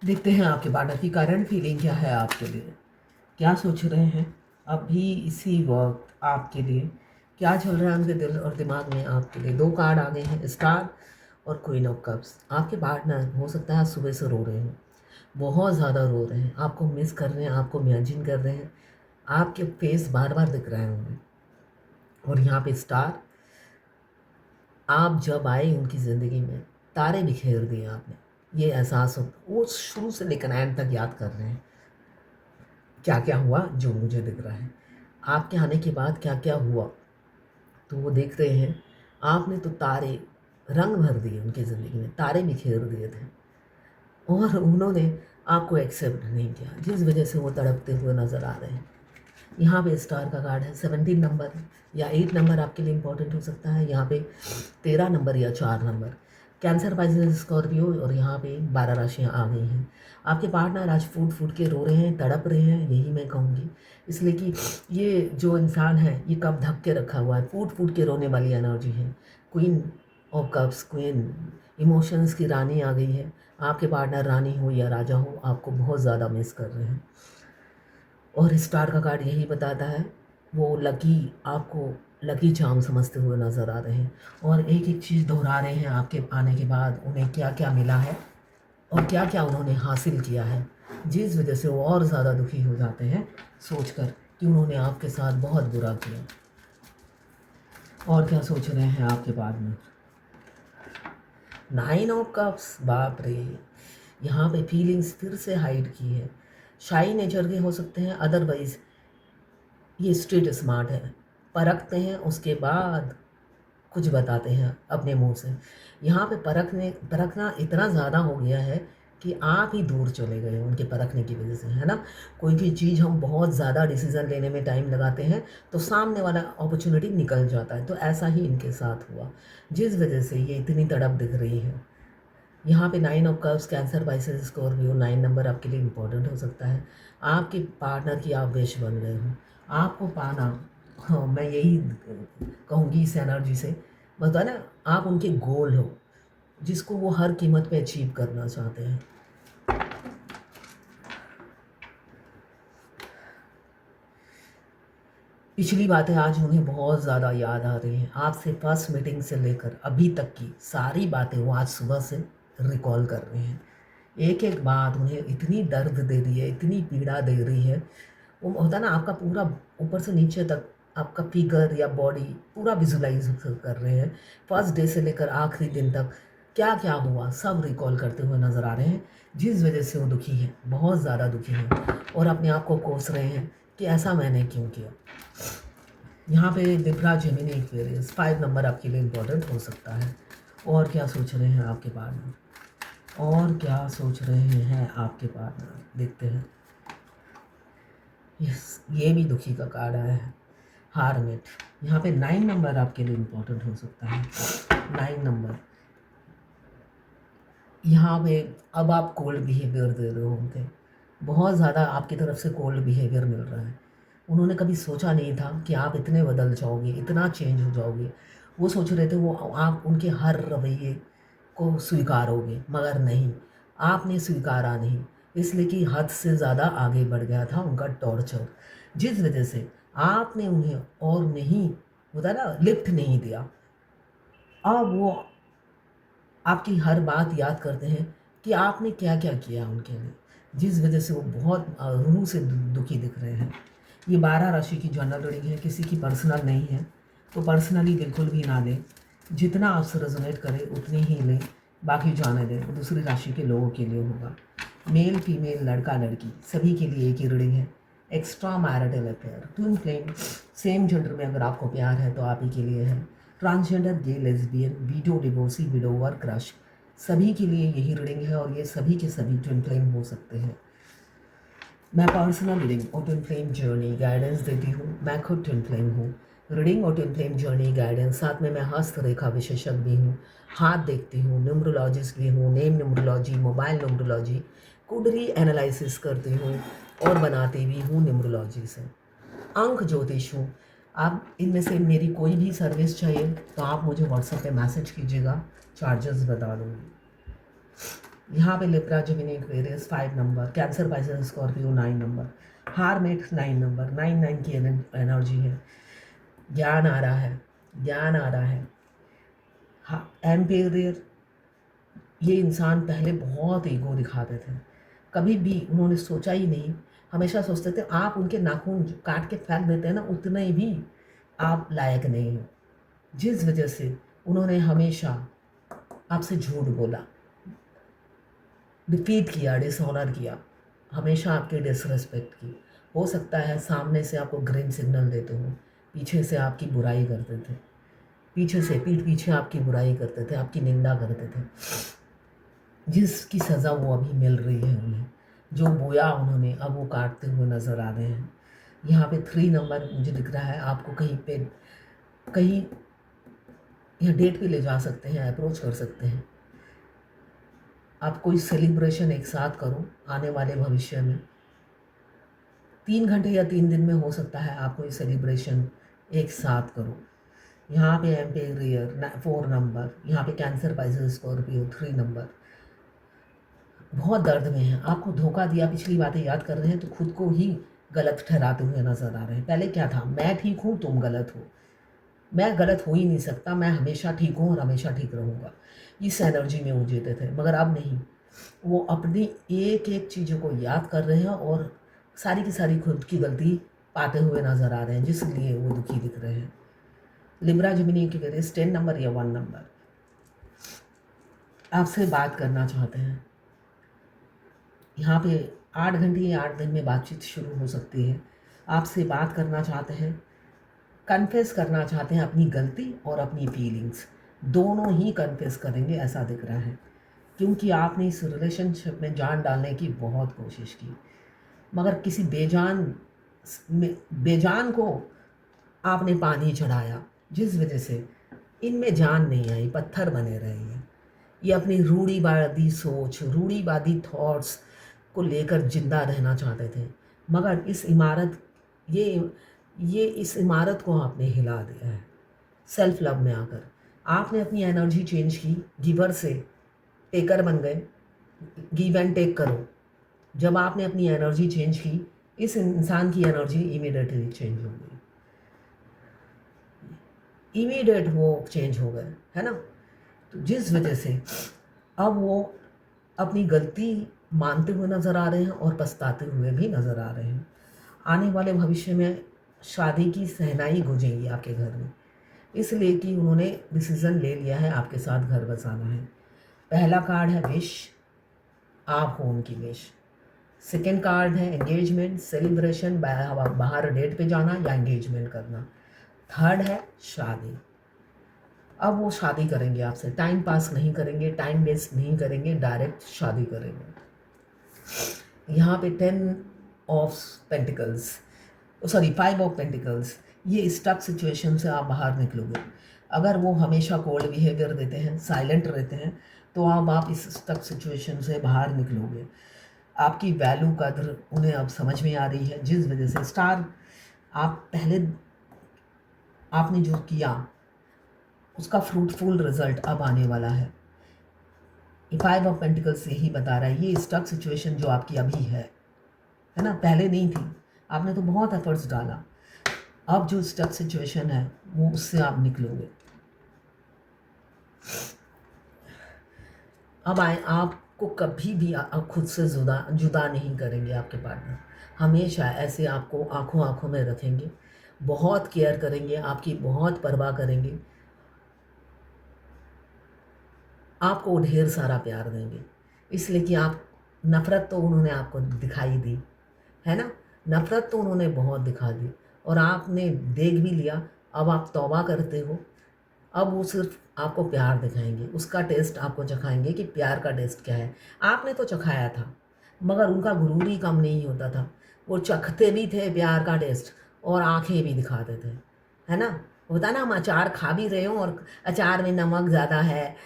देखते हैं आपके पार्टनर की करंट फीलिंग क्या है आपके लिए, क्या सोच रहे हैं अभी इसी वक्त आपके लिए, क्या चल रहा है उनके दिल और दिमाग में आपके लिए। दो कार्ड आ गए हैं, स्टार और क्वीन ऑफ कप्स। आपके पार्टनर हो सकता है आज सुबह से रो रहे हैं, बहुत ज़्यादा रो रहे हैं, आपको मिस कर रहे हैं, आपको इमेजिन कर रहे हैं, आपके फेस बार बार दिख रहे हैं उन्हें। और यहाँ पे स्टार, आप जब आए उनकी ज़िंदगी में तारे बिखेर दिए आपने, ये एहसास हो, वो शुरू से लेकर एंड तक याद कर रहे हैं क्या क्या हुआ जो मुझे दिख रहा है, आपके आने के बाद क्या क्या हुआ। तो वो देख रहे हैं आपने तो तारे रंग भर दिए उनकी ज़िंदगी में, तारे बिखेर दिए थे और उन्होंने आपको एक्सेप्ट नहीं किया, जिस वजह से वो तड़पते हुए नज़र आ रहे हैं। यहाँ पे स्टार का कार्ड है 17 नंबर या 8 नंबर आपके लिए इंपॉर्टेंट हो सकता है, यहाँ पे 13 नंबर या 4 नंबर। कैंसर, पाइसेस, स्कॉर्पियो और यहाँ पे 12 राशियाँ आ गई हैं। आपके पार्टनर आज फूट फूट के रो रहे हैं, तड़प रहे हैं, यही मैं कहूँगी, इसलिए कि ये जो इंसान है ये कब धक के रखा हुआ है, फूट फूट के रोने वाली एनर्जी है। Queen of cups, queen emotions की रानी आ गई है। आपके पार्टनर रानी हो या राजा हो, आपको बहुत ज़्यादा मिस कर रहे हैं। और स्टार का कार्ड यही बताता है, वो लकी, आपको लकी चार्म समझते हुए नज़र आ रहे हैं और एक एक चीज़ दोहरा रहे हैं आपके आने के बाद उन्हें क्या क्या मिला है और क्या क्या उन्होंने हासिल किया है, जिस वजह से वो और ज़्यादा दुखी हो जाते हैं सोचकर कि उन्होंने आपके साथ बहुत बुरा किया। और क्या सोच रहे हैं आपके बाद में, 9 ऑफ कप्स, बाप रे, यहाँ पे फीलिंग्स फिर से हाइड की है। शाई नेचर के हो सकते हैं, अदरवाइज ये स्ट्रीट स्मार्ट है, परखते हैं उसके बाद कुछ बताते हैं अपने मुंह से। यहाँ पे परखना इतना ज़्यादा हो गया है कि आप ही दूर चले गए उनके परखने की वजह से, है ना। कोई भी चीज़ हम बहुत ज़्यादा डिसीज़न लेने में टाइम लगाते हैं तो सामने वाला अपॉर्चुनिटी निकल जाता है, तो ऐसा ही इनके साथ हुआ, जिस वजह से ये इतनी तड़प दिख रही है। यहाँ पे 9 of cups, cancer, Pisces, Scorpio, 9 number आपके लिए इम्पोर्टेंट हो सकता है। आपके पार्टनर की आप विश बन गए हो, आपको पाना, हाँ मैं यही कहूँगी इस एनर्जी से, बता ना, आप उनके गोल हो जिसको वो हर कीमत पे अचीव करना चाहते हैं। पिछली बातें आज उन्हें बहुत ज़्यादा याद आ रही हैं, आपसे फर्स्ट मीटिंग से लेकर अभी तक की सारी बातें वो आज सुबह से रिकॉल कर रहे हैं। एक एक बात उन्हें इतनी दर्द दे रही है, इतनी पीड़ा दे रही है। वो होता है ना, आपका पूरा ऊपर से नीचे तक आपका फिगर या बॉडी पूरा विजुलाइज कर रहे हैं, फर्स्ट डे से लेकर आखिरी दिन तक क्या क्या हुआ सब रिकॉल करते हुए नज़र आ रहे हैं, जिस वजह से वो दुखी हैं, बहुत ज़्यादा दुखी हैं और अपने आप को कोस रहे हैं कि ऐसा मैंने क्यों किया। यहाँ पे लिब्रा, जेमिनी, एक्वेरियस, 5 नंबर आपके लिए इम्पोर्टेंट हो सकता है। और क्या सोच रहे हैं आपके पार्टनर, और क्या सोच रहे हैं आपके पार्टनर, देखते हैं। यस, ये भी दुखी का कार्ड आया है, हारमेट। यहाँ पे 9 नंबर आपके लिए इम्पोर्टेंट हो सकता है, 9 नंबर। यहाँ पे अब आप कोल्ड बिहेवियर दे रहे होंगे, बहुत ज़्यादा आपकी तरफ से कोल्ड बिहेवियर मिल रहा है। उन्होंने कभी सोचा नहीं था कि आप इतने बदल जाओगे, इतना चेंज हो जाओगे। वो सोच रहे थे वो आप उनके हर रवैये को स्वीकारोगे, मगर नहीं, आपने स्वीकारा नहीं, इसलिए कि हद से ज़्यादा आगे बढ़ गया था उनका टॉर्चर, जिस वजह से आपने उन्हें और नहीं, होता ना, लिफ्ट नहीं दिया। अब वो आपकी हर बात याद करते हैं कि आपने क्या क्या किया उनके लिए, जिस वजह से वो बहुत रूह से दुखी दिख रहे हैं। ये 12 राशि की जनरल रीडिंग है, किसी की पर्सनल नहीं है, तो पर्सनली बिल्कुल भी ना लें, जितना आपसे रेजोनेट करे उतनी ही लें, बाकी जाने दें, वो दूसरी राशि के लोगों के लिए होगा। मेल, फीमेल, लड़का, लड़की, सभी के लिए एक ही रीडिंग है। Extra marital affair, twin flame, same gender में अगर आपको प्यार है तो आप ही के लिए है। Transgender, gay, lesbian, widow, divorcee, widower, crush, सभी के लिए यही रीडिंग है और ये सभी के सभी ट्विन फ्लेम हो सकते हैं। मैं पर्सनल रीडिंग और ट्विन फ्लेम जर्नी गाइडेंस देती हूँ, मैं खुद ट्विन फ्लेम हूँ। रीडिंग और ट्विन फ्लेम जर्नी गाइडेंस, साथ में मैं हस्तरेखा विशेषज्ञ भी हूँ, हाथ देखती हूँ, न्यूमरोलॉजिस्ट भी हूँ, नेम न्यूमरोलॉजी, मोबाइल न्यूमरोलॉजी, कुंडली एनालिसिस करती हूँ और बनाती भी हूँ न्यूमरोलॉजी से। अंक ज्योतिष हूँ। आप इनमें से मेरी कोई भी सर्विस चाहिए तो आप मुझे व्हाट्सएप पे मैसेज कीजिएगा, चार्जेस बता दूँगी। यहाँ पे लिब्रा जेमिनी एक्वेरियस 5 नंबर, कैंसर पाइसेस स्कॉर्पियो 9 नंबर, हारमेट 9 नंबर, 9 की एनर्जी है। ज्ञान आ रहा है, ज्ञान आ रहा है। हाँ, एम्पेयर, ये इंसान पहले बहुत ईगो दिखाते थे, कभी भी उन्होंने सोचा ही नहीं, हमेशा सोचते थे आप उनके नाखून जो काट के फेंक देते हैं ना, उतने भी आप लायक नहीं हो, जिस वजह से उन्होंने हमेशा आपसे झूठ बोला, डिफीट किया, डिसऑनर किया, हमेशा आपकी डिसरेस्पेक्ट की। हो सकता है सामने से आपको ग्रीन सिग्नल देते हो, पीछे से आपकी बुराई करते थे, पीछे से पीठ पीछे आपकी बुराई करते थे, आपकी निंदा करते थे, जिसकी सज़ा वो अभी मिल रही है उन्हें। जो बोया उन्होंने अब वो काटते हुए नज़र आ रहे हैं। यहाँ पे 3 नंबर मुझे दिख रहा है, आपको कहीं पे कहीं या डेट पे ले जा सकते हैं, अप्रोच कर सकते हैं। आप कोई सेलिब्रेशन एक साथ करो आने वाले भविष्य में, 3 घंटे या 3 दिन में हो सकता है आप कोई सेलिब्रेशन एक साथ करो। यहाँ पे एम्पेरियर 4 नंबर, यहाँ पे कैंसर पाइसेस स्कॉर्पियो 3 नंबर, बहुत दर्द में हैं, आपको धोखा दिया, पिछली बातें याद कर रहे हैं तो खुद को ही गलत ठहराते हुए नज़र आ रहे हैं। पहले क्या था, मैं ठीक हूँ तुम गलत हो, मैं गलत हो ही नहीं सकता, मैं हमेशा ठीक हूँ और हमेशा ठीक रहूँगा, इस एनर्जी में वो जीते थे। मगर अब नहीं, वो अपनी एक एक चीज़ों को याद कर रहे हैं और सारी की सारी खुद की गलती पाते हुए नज़र आ रहे हैं, जिसलिए वो दुखी दिख रहे हैं। लिब्रा जेमिनी की वेरियस 10 नंबर या 1 नंबर, आपसे बात करना चाहते हैं। यहाँ पे 8 घंटे या 8 दिन में बातचीत शुरू हो सकती है। आपसे बात करना चाहते हैं, कन्फेस करना चाहते हैं अपनी गलती और अपनी फीलिंग्स, दोनों ही कन्फेस करेंगे ऐसा दिख रहा है, क्योंकि आपने इस रिलेशनशिप में जान डालने की बहुत कोशिश की, मगर किसी बेजान को आपने पानी चढ़ाया, जिस वजह से इनमें जान नहीं आई, पत्थर बने रहे हैं। ये अपनी रूढ़िवादी सोच, रूढ़िवादी थॉट्स को लेकर जिंदा रहना चाहते थे, मगर इस इमारत ये इस इमारत को आपने हिला दिया है। सेल्फ लव में आकर आपने अपनी एनर्जी चेंज की, गिवर से टेकर बन गए, गिव एंड टेक करो। जब आपने अपनी एनर्जी चेंज की, इस इंसान की एनर्जी इमीडिएटली चेंज हो गई, इमीडिएट वो चेंज हो गए, है ना। तो जिस वजह से अब वो अपनी गलती मानते हुए नज़र आ रहे हैं और पछताते हुए भी नज़र आ रहे हैं। आने वाले भविष्य में शादी की सहनाई गूंजेगी आपके घर में, इसलिए कि उन्होंने डिसीज़न ले लिया है आपके साथ घर बसाना है। पहला कार्ड है विश, आप हो उनकी विश। सेकेंड कार्ड है एंगेजमेंट, सेलिब्रेशन, बाहर डेट पे जाना या एंगेजमेंट करना। थर्ड है शादी, अब वो शादी करेंगे आपसे, टाइम पास नहीं करेंगे, टाइम वेस्ट नहीं करेंगे, डायरेक्ट शादी करेंगे। यहाँ पे 10 of pentacles, sorry 5 of pentacles, ये स्टक सिचुएशन से आप बाहर निकलोगे। अगर वो हमेशा कोल्ड बिहेवियर देते हैं, साइलेंट रहते हैं, तो अब आप इस स्टक सिचुएशन से बाहर निकलोगे। आपकी वैल्यू कद्र उन्हें अब समझ में आ रही है, जिस वजह से स्टार आप पहले आपने जो किया उसका फ्रूटफुल रिजल्ट अब आने वाला है। 5 ऑफ पेंटिकल्स यही बता रहा है, ये स्टक सिचुएशन जो आपकी अभी है ना, पहले नहीं थी, आपने तो बहुत एफर्ट्स डाला, अब जो स्टक सिचुएशन है वो उससे आप निकलोगे। अब आए, आपको कभी भी खुद से जुदा नहीं करेंगे आपके पार्टनर, हमेशा ऐसे आपको आंखों आंखों में रखेंगे, बहुत केयर करेंगे, आपकी बहुत परवाह करेंगे, आपको ढेर सारा प्यार देंगे, इसलिए कि आप नफ़रत तो उन्होंने आपको दिखाई दी है ना, नफ़रत तो उन्होंने बहुत दिखा दी और आपने देख भी लिया। अब आप तौबा करते हो, अब वो सिर्फ आपको प्यार दिखाएंगे, उसका टेस्ट आपको चखाएंगे कि प्यार का टेस्ट क्या है। आपने तो चखाया था, मगर उनका गुरूर ही कम नहीं होता था, वो चखते भी थे प्यार का टेस्ट और आंखें भी दिखाते थे, है ना। होता ना, हम अचार खा भी रहे हो और अचार में नमक ज़्यादा है,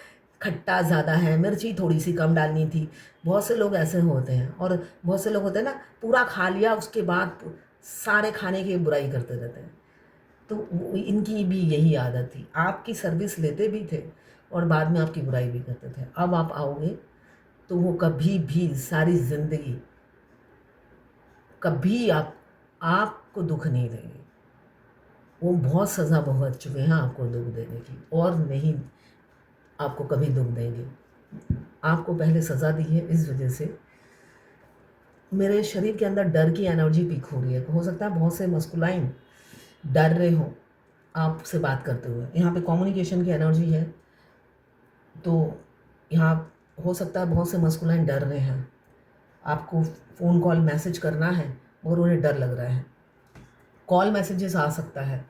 खट्टा ज़्यादा है, मिर्ची थोड़ी सी कम डालनी थी, बहुत से लोग ऐसे होते हैं। और बहुत से लोग होते हैं ना, पूरा खा लिया उसके बाद सारे खाने की बुराई करते रहते हैं, तो इनकी भी यही आदत थी, आपकी सर्विस लेते भी थे और बाद में आपकी बुराई भी करते थे। अब आप आओगे तो वो कभी भी सारी ज़िंदगी कभी आपको दुख नहीं देंगे। वो बहुत सज़ा भुगत चुके हैं आपको दुख देने की, और नहीं आपको कभी दुख देंगे। आपको पहले सज़ा दी है, इस वजह से मेरे शरीर के अंदर डर की एनर्जी पीक हो रही है। हो सकता है बहुत से मस्कुलाइन डर रहे हो आपसे बात करते हुए। यहाँ पे कम्युनिकेशन की एनर्जी है, तो यहाँ हो सकता है बहुत से मस्कुलाइन डर रहे हैं। आपको फ़ोन कॉल मैसेज करना है मगर उन्हें डर लग रहा है। कॉल मैसेजेस आ सकता है।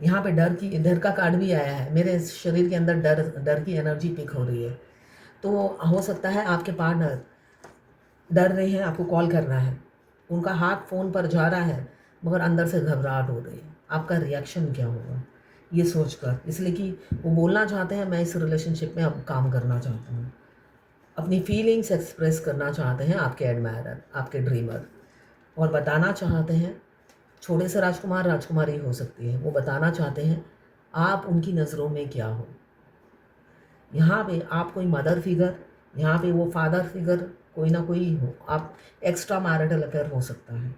यहाँ पे डर का कार्ड भी आया है। मेरे शरीर के अंदर डर की एनर्जी पिक हो रही है। तो हो सकता है आपके पार्टनर डर रहे हैं, आपको कॉल करना है, उनका हाथ फ़ोन पर जा रहा है मगर अंदर से घबराहट हो रही है। आपका रिएक्शन क्या होगा ये सोचकर, इसलिए कि वो बोलना चाहते हैं मैं इस रिलेशनशिप में अब काम करना चाहता हूँ, अपनी फीलिंग्स एक्सप्रेस करना चाहते हैं आपके एडमायरर, आपके ड्रीमर, और बताना चाहते हैं। छोटे से राजकुमार राजकुमारी हो सकती है, वो बताना चाहते हैं आप उनकी नज़रों में क्या हो। यहाँ पे आप कोई मदर फिगर, यहाँ पे वो फादर फिगर, कोई ना कोई हो। आप एक्स्ट्रा मैरिटल अफेयर हो सकता है।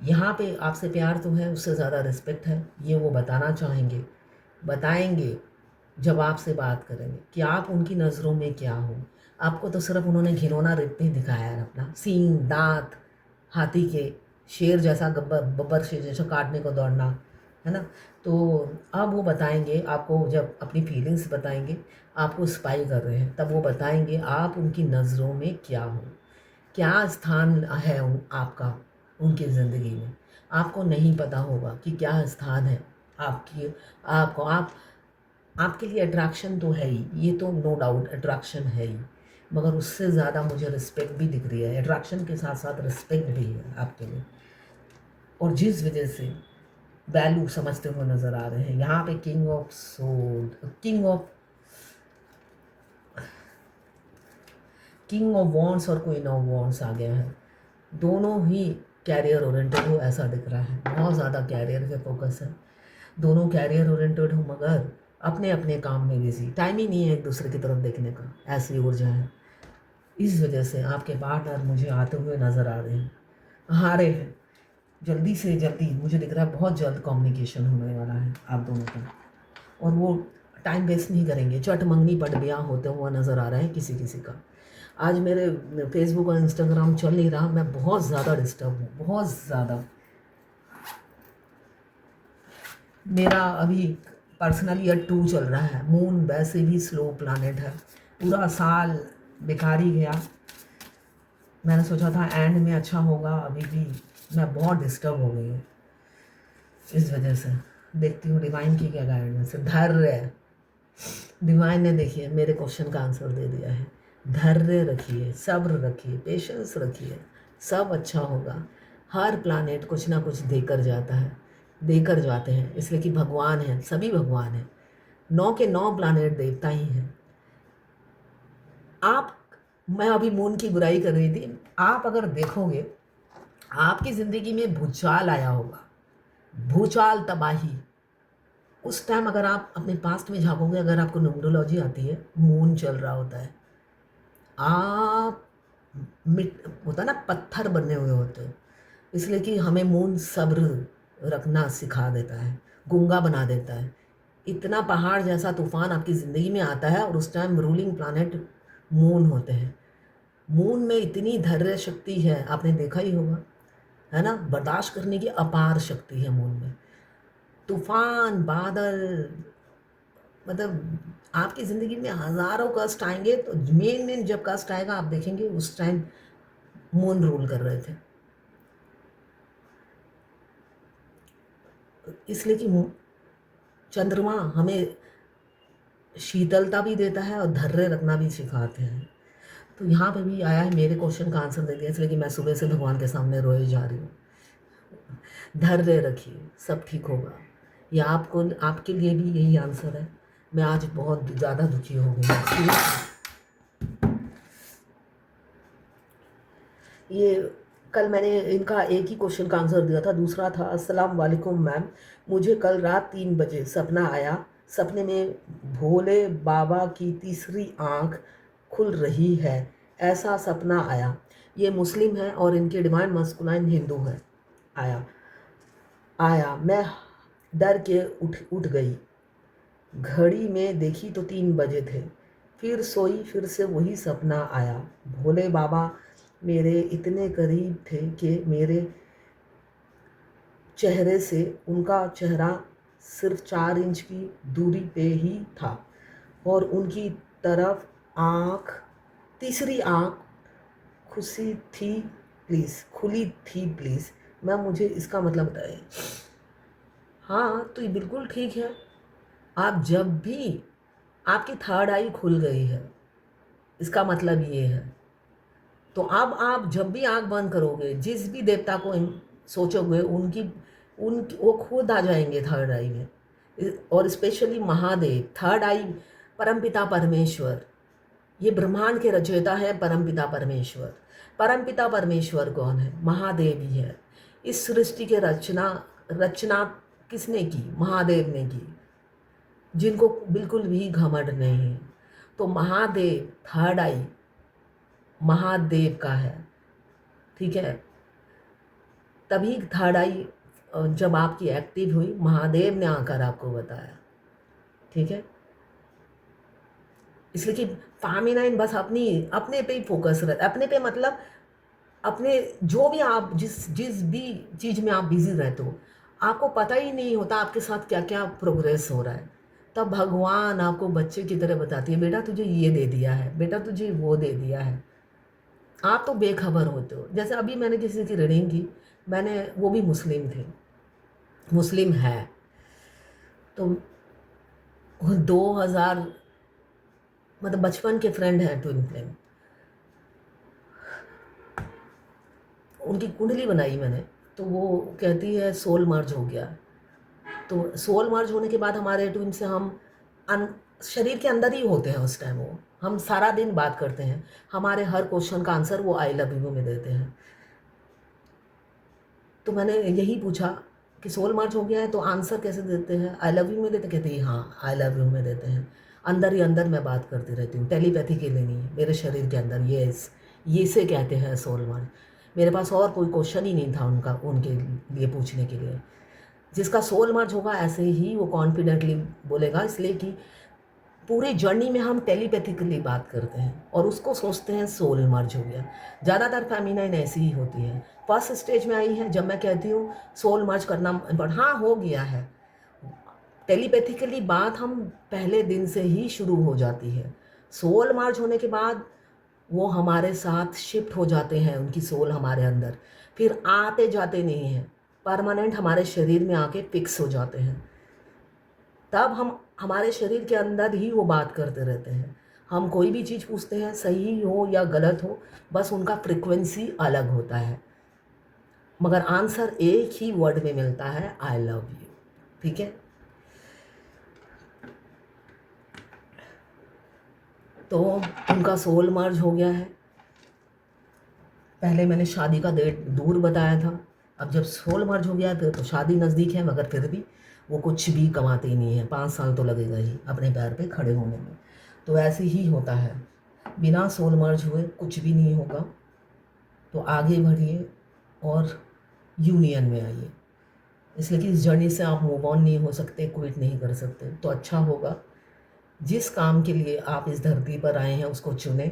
यहाँ पे आपसे प्यार तो है, उससे ज़्यादा रिस्पेक्ट है, ये वो बताना चाहेंगे, बताएंगे जब आपसे बात करेंगे कि आप उनकी नज़रों में क्या हो। आपको तो सिर्फ उन्होंने घिनौना रूप ही दिखाया है, अपना सींग दांत हाथी के, शेर जैसा बब्बर शेर जैसा काटने को दौड़ना, है ना। तो अब वो बताएंगे आपको, जब अपनी फीलिंग्स बताएंगे, आपको स्पाई कर रहे हैं, तब वो बताएंगे आप उनकी नज़रों में क्या हो, क्या स्थान है आपका उनकी ज़िंदगी में। आपको नहीं पता होगा कि क्या स्थान है आपकी, आपको आपके लिए अट्रैक्शन तो है ही, ये तो नो डाउट अट्रैक्शन है ही, मगर उससे ज़्यादा मुझे रिस्पेक्ट भी दिख रही है। अट्रैक्शन के साथ साथ रिस्पेक्ट भी है आपके लिए, और जिस वजह से वैल्यू समझते हुए नज़र आ रहे हैं। यहाँ पे king of soul, king of wands और क्वीन ऑफ वॉन्ड्स आ गया है। दोनों ही कैरियर ओरिएंटेड हो ऐसा दिख रहा है, बहुत ज़्यादा कैरियर पे फोकस है। दोनों कैरियर ओरिएंटेड हो मगर अपने अपने काम में बिजी, टाइम ही नहीं है एक दूसरे की तरफ देखने का, ऐसी ऊर्जा है। इस वजह से आपके पार्टनर मुझे आते हुए नज़र आ रहे हैं, हारे हैं। जल्दी से जल्दी मुझे दिख रहा है बहुत जल्द कम्युनिकेशन होने वाला है आप दोनों का, और वो टाइम वेस्ट नहीं करेंगे। चट मंगनी पट ब्याह होते हुआ नज़र आ रहा है किसी किसी का। आज मेरे फेसबुक और इंस्टाग्राम चल नहीं रहा, मैं बहुत ज़्यादा डिस्टर्ब हूँ, बहुत ज़्यादा। मेरा अभी पर्सनल ईयर 2 चल रहा है। मून वैसे भी स्लो प्लानेट है, पूरा साल बेकार ही गया। मैंने सोचा था एंड में अच्छा होगा, अभी भी मैं बहुत डिस्टर्ब हो गई हूँ। इस वजह से देखती हूँ डिवाइन की क्या गाइडेंस है। धैर्य, डिवाइन ने देखिए मेरे क्वेश्चन का आंसर दे दिया है। धैर्य रखिए, सब्र रखिए, पेशेंस रखिए, सब अच्छा होगा। हर प्लानेट कुछ ना कुछ देकर जाता है, देकर जाते हैं, इसलिए कि भगवान है, सभी भगवान हैं। 9 के 9 प्लानेट देवता ही हैं। आप, मैं अभी मून की बुराई कर रही थी, आप अगर देखोगे आपकी ज़िंदगी में भूचाल आया होगा, भूचाल, तबाही। उस टाइम अगर आप अपने पास्ट में झाँकोगे, अगर आपको न्यूमरोलॉजी आती है, मून चल रहा होता है, आप मिट होता है ना, पत्थर बने हुए होते हैं। इसलिए कि हमें मून सब्र रखना सिखा देता है, गूंगा बना देता है। इतना पहाड़ जैसा तूफान आपकी ज़िंदगी में आता है और उस टाइम रूलिंग प्लानेट मून होते हैं। मून में इतनी धैर्य शक्ति है, आपने देखा ही होगा, है ना, बर्दाश्त करने की अपार शक्ति है मून में। तूफान, बादल, मतलब आपकी ज़िंदगी में हज़ारों कष्ट आएंगे, तो मेन जब कष्ट आएगा आप देखेंगे उस टाइम मून रूल कर रहे थे। इसलिए कि चंद्रमा हमें शीतलता भी देता है और धैर्य रखना भी सिखाते हैं। तो यहाँ पे भी आया है, मेरे क्वेश्चन का आंसर दे दिया, इसलिए कि मैं सुबह से भगवान के सामने रोए जा रही हूँ। धैर्य रखिए, सब ठीक होगा। ये आपको, आपके लिए भी यही आंसर है। मैं आज बहुत ज़्यादा दुखी हो गई हूँ। ये कल मैंने इनका एक ही क्वेश्चन का आंसर दिया था, दूसरा था अस्सलाम वालेकुम मैम, मुझे कल रात 3 बजे सपना आया। सपने में भोले बाबा की तीसरी आँख खुल रही है, ऐसा सपना आया। ये मुस्लिम है और इनकी डिमांड मस्कुलाइन हिंदू है। आया आया मैं डर के उठ गई। घड़ी में देखी तो 3 बजे थे। फिर सोई, फिर से वही सपना आया। भोले बाबा मेरे इतने करीब थे कि मेरे चेहरे से उनका चेहरा सिर्फ 4 इंच की दूरी पे ही था और उनकी तरफ आँख, तीसरी आँख खुली थी प्लीज़। मैम मुझे इसका मतलब बताएं। हाँ तो ये बिल्कुल ठीक है। आप जब भी आपकी थर्ड आई खुल गई है, इसका मतलब ये है। तो अब आप जब भी आँख बंद करोगे, जिस भी देवता को सोचोगे, उनकी उनकी वो खुद आ जाएंगे थर्ड आई में। और स्पेशली महादेव, थर्ड आई परमपिता परमेश्वर, ये ब्रह्मांड के रचयिता है परमपिता परमेश्वर। परमपिता परमेश्वर कौन है? महादेव ही है। इस सृष्टि के रचना किसने की? महादेव ने की, जिनको बिल्कुल भी घमंड नहीं है। तो महादेव थर्ड आई महादेव का है, ठीक है। तभी थर्ड आई जब आपकी एक्टिव हुई, महादेव ने आकर आपको बताया, ठीक है। इसलिए कि फेमिनाइन बस अपने पे ही फोकस रहता है। अपने पे मतलब अपने जो भी आप जिस भी चीज़ में आप बिजी रहते हो, आपको पता ही नहीं होता आपके साथ क्या क्या प्रोग्रेस हो रहा है। तब भगवान आपको बच्चे की तरह बताती है, बेटा तुझे ये दे दिया है, बेटा तुझे वो दे दिया है। आप तो बेखबर होते हो। जैसे अभी मैंने किसी की रीडिंग की, वो भी मुस्लिम थे, मुस्लिम है। तो 2000 मतलब बचपन के फ्रेंड हैं, ट्विन फ्लेम। उनकी कुंडली बनाई मैंने, तो वो कहती है सोल मर्ज हो गया। तो सोल मर्ज होने के बाद हमारे ट्विन से हम शरीर के अंदर ही होते हैं उस टाइम। वो हम सारा दिन बात करते हैं, हमारे हर क्वेश्चन का आंसर वो आई लव यू में देते हैं। तो मैंने यही पूछा कि सोल मर्ज हो गया है तो आंसर कैसे देते हैं? आई लव यू में देते? कहते हैं हाँ आई लव यू में देते हैं। अंदर ही अंदर मैं बात करती रहती हूँ, टेलीपैथी के लिए नहीं, मेरे शरीर के अंदर। ये से कहते हैं सोल मर्ज। मेरे पास और कोई क्वेश्चन ही नहीं था उनके लिए पूछने के लिए। जिसका सोल मर्ज होगा ऐसे ही वो कॉन्फिडेंटली बोलेगा, इसलिए कि पूरी जर्नी में हम टेलीपैथिकली बात करते हैं और उसको सोचते हैं सोल मर्ज हो गया। ज़्यादातर फेमिनाइन ऐसी ही होती है। फर्स्ट स्टेज में आई है जब मैं कहती हूँ सोल मर्ज करना, बट हाँ हो गया है। टेलीपैथिकली बात हम पहले दिन से ही शुरू हो जाती है। सोल मर्ज होने के बाद वो हमारे साथ शिफ्ट हो जाते हैं, उनकी सोल हमारे अंदर, फिर आते जाते नहीं हैं, परमानेंट हमारे शरीर में आके फिक्स हो जाते हैं। तब हम हमारे शरीर के अंदर ही वो बात करते रहते हैं। हम कोई भी चीज़ पूछते हैं, सही हो या गलत हो, बस उनका फ्रिक्वेंसी अलग होता है, मगर आंसर एक ही वर्ड में मिलता है, आई लव यू, ठीक है। तो उनका सोल मर्ज हो गया है। पहले मैंने शादी का डेट दूर बताया था, अब जब सोल मर्ज हो गया तो शादी नज़दीक है, मगर फिर भी वो कुछ भी कमाते ही नहीं है। 5 साल तो लगेगा ही अपने पैर पे खड़े होने में। तो ऐसे ही होता है, बिना सोल मर्ज हुए कुछ भी नहीं होगा। तो आगे बढ़िए और यूनियन में आइए, इसलिए कि इस जर्नी से आप मूव ऑन नहीं हो सकते, क्विट नहीं कर सकते। तो अच्छा होगा जिस काम के लिए आप इस धरती पर आए हैं उसको चुनें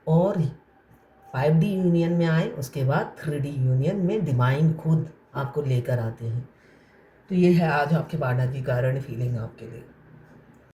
और 5D यूनियन में आए, उसके बाद 3D यूनियन में डिवाइन खुद आपको लेकर आते हैं। तो ये है आज आपके बाधा की कारण फीलिंग आपके लिए।